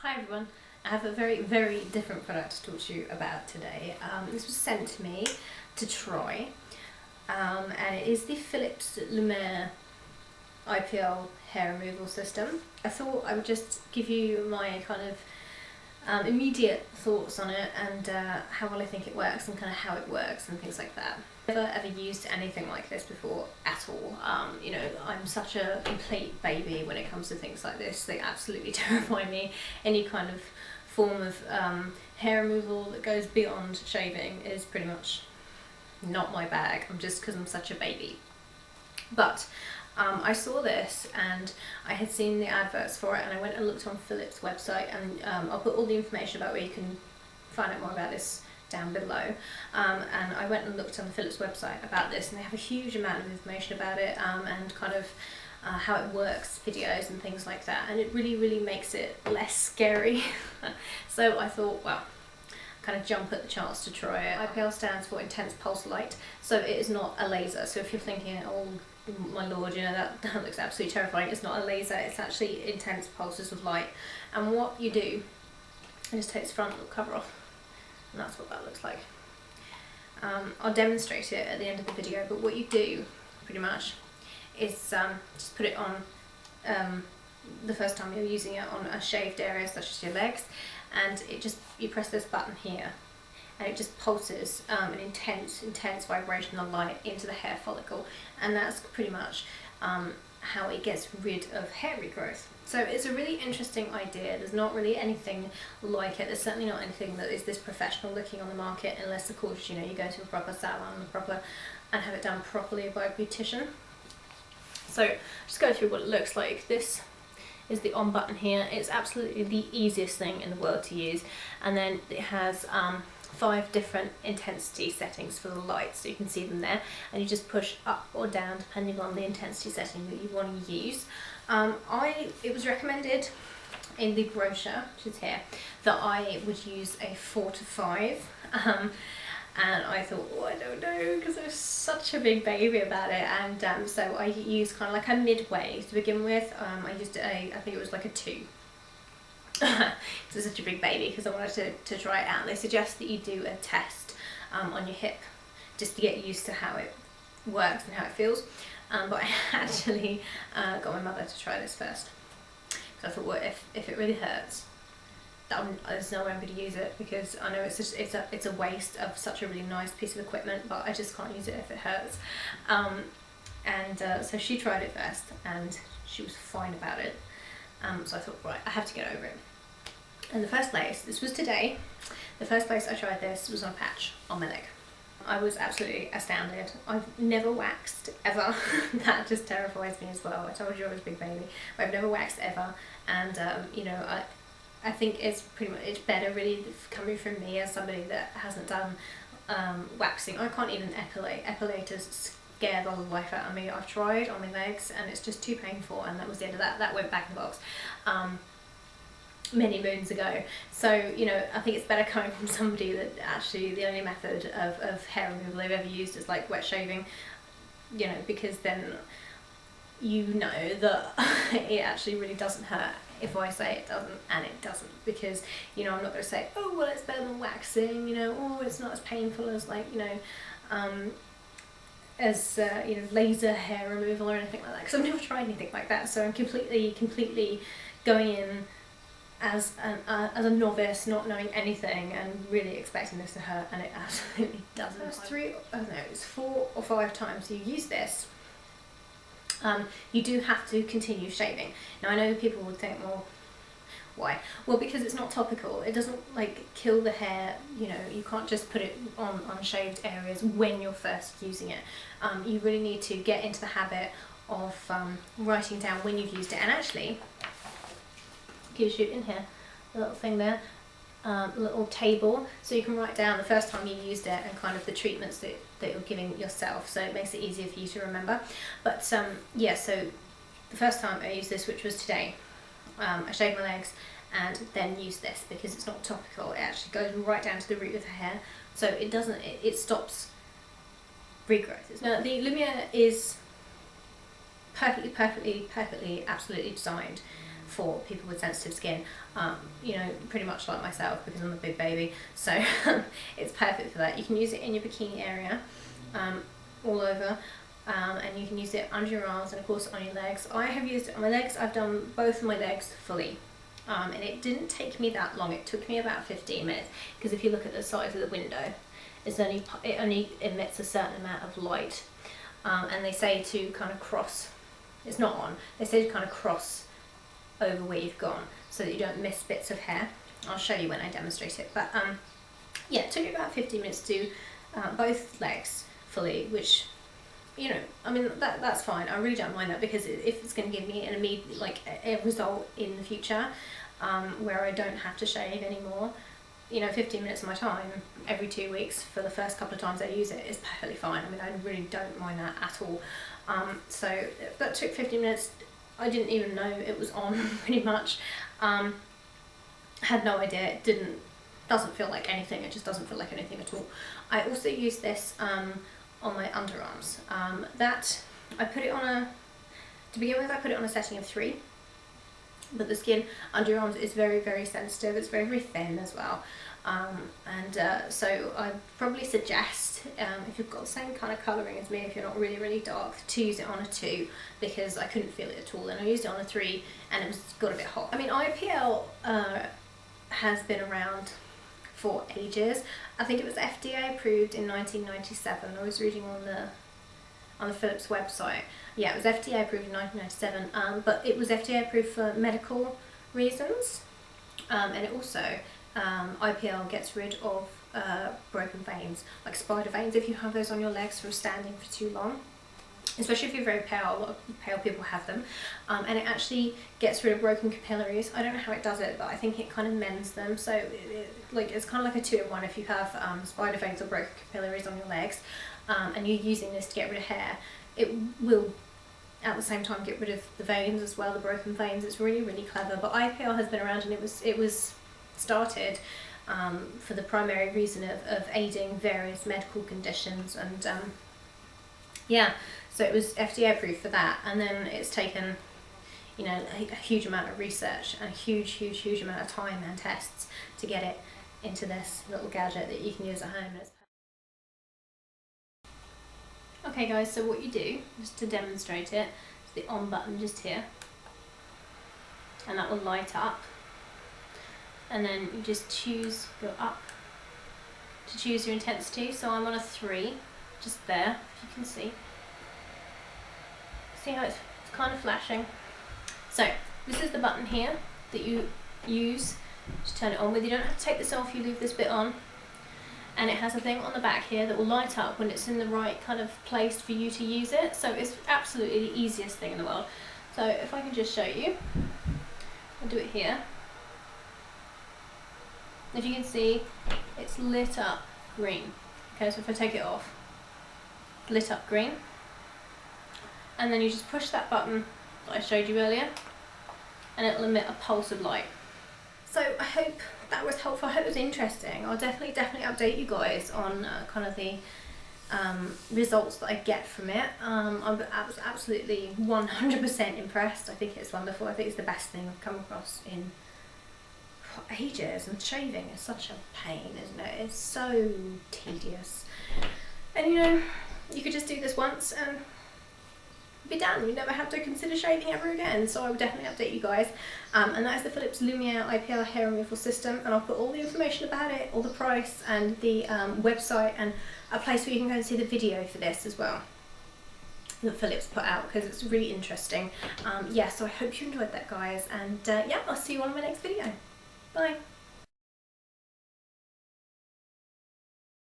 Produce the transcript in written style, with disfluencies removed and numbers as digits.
Hi everyone, I have a very different product to talk to you about today. This was sent to me to try, and it is the Philips Lumea IPL hair removal system. I thought I would just give you my kind of immediate thoughts on it and how well I think it works and kind of how it works and things like that. I've never ever used anything like this before at all. You know, I'm such a complete baby when it comes to things like this. They absolutely terrify me. Any kind of form of hair removal that goes beyond shaving is pretty much not my bag. Just because I'm such a baby. But I saw this and I had seen the adverts for it, and I went and looked on Philips' website, and I'll put all the information about where you can find out more about this down below, and I went and looked on the Philips website about this, and they have a huge amount of information about it, and kind of how it works, videos and things like that, and it really makes it less scary. So I thought, well, kind of jump at the chance to try it. IPL stands for Intense Pulse Light, so it is not a laser. So if you're thinking, oh my lord, you know, that looks absolutely terrifying, it's not a laser, it's actually intense pulses of light. And what you do, I just take this front little cover off, and that's what that looks like. I'll demonstrate it at the end of the video, but what you do pretty much is just put it on the first time you're using it on a shaved area such as your legs, and you press this button here and it just pulses an intense vibrational light into the hair follicle, and that's pretty much how it gets rid of hair regrowth. So it's a really interesting idea. There's not really anything like it. There's certainly not anything that is this professional looking on the market, unless of course, you know, you go to a proper salon and have it done properly by a beautician. So just go through what it looks like. This is the on button here. It's absolutely the easiest thing in the world to use, and then it has 5 different intensity settings for the light, so you can see them there, and you just push up or down depending on the intensity setting that you want to use. It was recommended in the brochure, which is here, that I would use a 4 to 5, and I thought, oh, I don't know, because I was such a big baby about it, and so I used kind of like a midway to begin with. I used I think it was like a 2. It's such a big baby because I wanted to try it out. They suggest that you do a test on your hip just to get used to how it works and how it feels, but I actually got my mother to try this first, because I thought, well, if it really hurts, there's no way I'm going to use it, because I know it's a waste of such a really nice piece of equipment, but I just can't use it if it hurts. So she tried it first and she was fine about it. So I thought, right, I have to get over it. And the first place, this was today, the first place I tried this was on a patch on my leg. I was absolutely astounded. I've never waxed ever. That just terrifies me as well. I told you I was a big baby, but I've never waxed ever, and you know, I think it's better really coming from me as somebody that hasn't done waxing. I can't even epilate. Epilators scare the life out of me. I've tried on my legs and it's just too painful, and that was the end of that. That went back in the box many moons ago. So, you know, I think it's better coming from somebody that actually the only method of hair removal they've ever used is like wet shaving, you know, because then you know that it actually really doesn't hurt if I say it doesn't, and it doesn't, because, you know, I'm not going to say, oh, well, it's better than waxing, you know, oh, it's not as painful as, like, you know, you know, laser hair removal or anything like that, because I've never tried anything like that. So I'm completely going in as a novice, not knowing anything, and really expecting this to hurt, and it absolutely doesn't. It's 4 or 5 times you use this, you do have to continue shaving. Now I know people would think, well, why? Well, because it's not topical. It doesn't like kill the hair, you know, you can't just put it on unshaved areas when you're first using it. You really need to get into the habit of writing down when you've used it, and actually gives you in here a little thing there, a little table, so you can write down the first time you used it and kind of the treatments that you're giving yourself, so it makes it easier for you to remember. But yeah, so the first time I used this, which was today, I shaved my legs and then used this because it's not topical. It actually goes right down to the root of the hair, so it stops regrowth. Now the Lumea is perfectly absolutely designed for people with sensitive skin, you know, pretty much like myself, because I'm a big baby, so it's perfect for that. You can use it in your bikini area, all over, and you can use it under your arms and of course on your legs. I have used it on my legs. I've done both of my legs fully, and it didn't take me that long. It took me about 15 minutes, because if you look at the size of the window, it only emits a certain amount of light, and they say to kind of cross, it's not on, they say to kind of cross over where you've gone so that you don't miss bits of hair. I'll show you when I demonstrate it, but yeah, it took me about 15 minutes to do both legs fully, which, you know, I mean, that's fine. I really don't mind that, because if it's going to give me an immediate, like, a result in the future, where I don't have to shave anymore, you know, 15 minutes of my time every 2 weeks for the first couple of times I use it is perfectly fine. I mean, I really don't mind that at all. So that took 15 minutes. I didn't even know it was on, pretty much. Had no idea. It doesn't feel like anything. It just doesn't feel like anything at all. I also use this on my underarms. That I put it on to begin with, I put it on a setting of 3. But the skin under your arms is very, very sensitive. It's very, very thin as well. So I probably suggest, if you've got the same kind of colouring as me, if you're not really, really dark, to use it on a 2, because I couldn't feel it at all. And I used it on a 3 and it got a bit hot. I mean, IPL has been around for ages. I think it was FDA approved in 1997. I was reading on the Philips website. Yeah, it was FDA approved in 1997, but it was FDA approved for medical reasons, and it also, IPL gets rid of broken veins, like spider veins, if you have those on your legs from standing for too long, especially if you're very pale. A lot of pale people have them, and it actually gets rid of broken capillaries. I don't know how it does it, but I think it kind of mends them, so it's kind of like a 2-in-1 if you have spider veins or broken capillaries on your legs, and you're using this to get rid of hair. It will at the same time get rid of the veins as well, the broken veins. It's really, really clever. But IPL has been around, and it was started for the primary reason of aiding various medical conditions, and yeah, so it was FDA approved for that, and then it's taken, you know, a huge amount of research and a huge amount of time and tests to get it into this little gadget that you can use at home. Okay guys, so what you do, just to demonstrate it, is the on button just here, and that will light up, and then you just go up to choose your intensity. So I'm on a 3, just there, if you can see. See how it's kind of flashing? So this is the button here that you use to turn it on with. You don't have to take this off, you leave this bit on. And it has a thing on the back here that will light up when it's in the right kind of place for you to use it. So it's absolutely the easiest thing in the world. So if I can just show you, I'll do it here. As you can see, it's lit up green. Okay, so if I take it off, lit up green. And then you just push that button that I showed you earlier, and it'll emit a pulse of light. So I hope that was helpful. I hope it was interesting. I'll definitely update you guys on kind of the results that I get from it. I was absolutely 100% impressed. I think it's wonderful. I think it's the best thing I've come across in ages, and shaving is such a pain, isn't it? It's so tedious. And you know, you could just do this once and be done. You never have to consider shaving ever again. So I will definitely update you guys. And that is the Philips Lumea IPL hair removal system, and I'll put all the information about it, all the price and the website, and a place where you can go and see the video for this as well that Philips put out, because it's really interesting. Yeah, so I hope you enjoyed that, guys, and yeah, I'll see you on my next video. Bye.